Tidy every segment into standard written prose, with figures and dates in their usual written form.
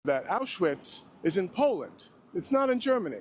that Auschwitz is in Poland. It's not in Germany.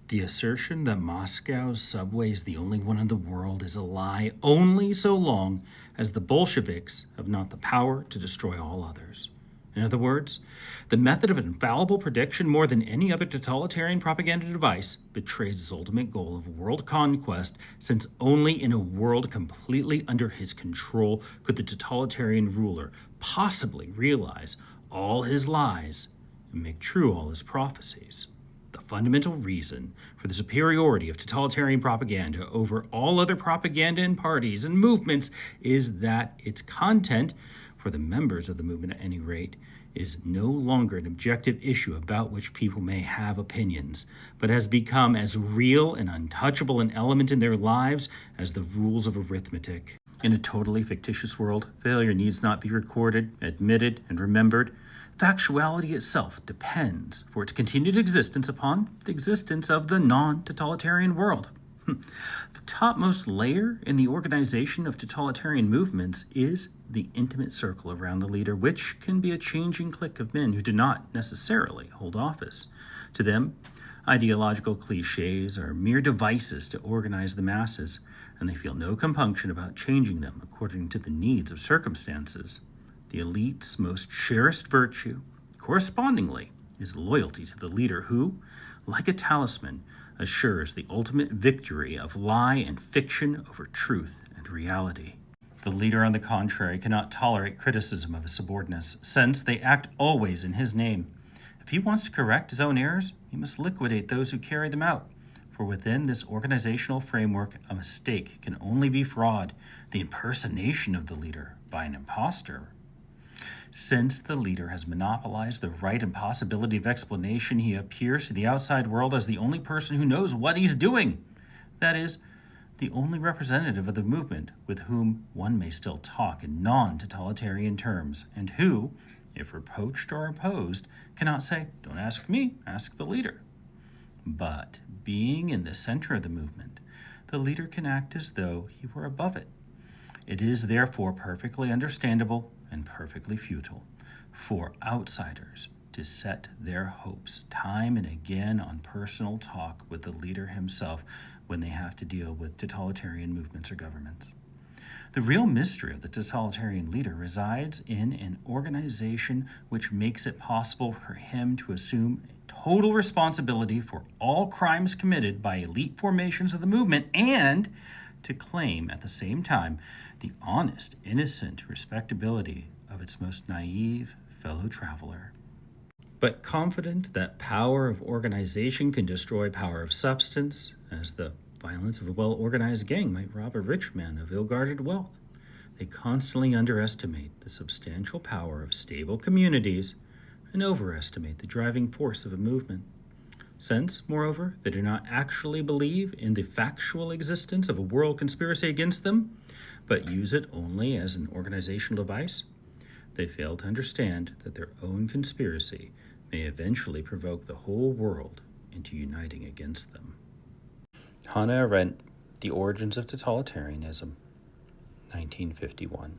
The assertion that Moscow's subway is the only one in the world is a lie only so long as the Bolsheviks have not the power to destroy all others. In other words, the method of infallible prediction, more than any other totalitarian propaganda device, betrays its ultimate goal of world conquest, since only in a world completely under his control could the totalitarian ruler possibly realize all his lies and make true all his prophecies. The fundamental reason for the superiority of totalitarian propaganda over all other propaganda and parties and movements is that its content, for the members of the movement at any rate, is no longer an objective issue about which people may have opinions, but has become as real and untouchable an element in their lives as the rules of arithmetic. In a totally fictitious world, failure needs not be recorded, admitted, and remembered. Factuality itself depends for its continued existence upon the existence of the non-totalitarian world. The topmost layer in the organization of totalitarian movements is the intimate circle around the leader, which can be a changing clique of men who do not necessarily hold office. To them, ideological cliches are mere devices to organize the masses, and they feel no compunction about changing them according to the needs of circumstances. The elite's most cherished virtue, correspondingly, is loyalty to the leader who, like a talisman, assures the ultimate victory of lie and fiction over truth and reality. The leader, on the contrary, cannot tolerate criticism of his subordinates, since they act always in his name. If he wants to correct his own errors, he must liquidate those who carry them out. For within this organizational framework, a mistake can only be fraud, the impersonation of the leader by an impostor. Since the leader has monopolized the right and possibility of explanation, he appears to the outside world as the only person who knows what he's doing. That is, the only representative of the movement with whom one may still talk in non-totalitarian terms, and who, if reproached or opposed, cannot say, "Don't ask me, ask the leader." But, being in the center of the movement, the leader can act as though he were above it. It is therefore perfectly understandable and perfectly futile for outsiders to set their hopes time and again on personal talk with the leader himself when they have to deal with totalitarian movements or governments. The real mystery of the totalitarian leader resides in an organization which makes it possible for him to assume total responsibility for all crimes committed by elite formations of the movement and to claim at the same time the honest, innocent respectability of its most naive fellow traveler. But confident that power of organization can destroy power of substance, as the violence of a well-organized gang might rob a rich man of ill-guarded wealth, they constantly underestimate the substantial power of stable communities and overestimate the driving force of a movement. Since, moreover, they do not actually believe in the factual existence of a world conspiracy against them, but use it only as an organizational device, they fail to understand that their own conspiracy may eventually provoke the whole world into uniting against them. Hannah Arendt, The Origins of Totalitarianism, 1951.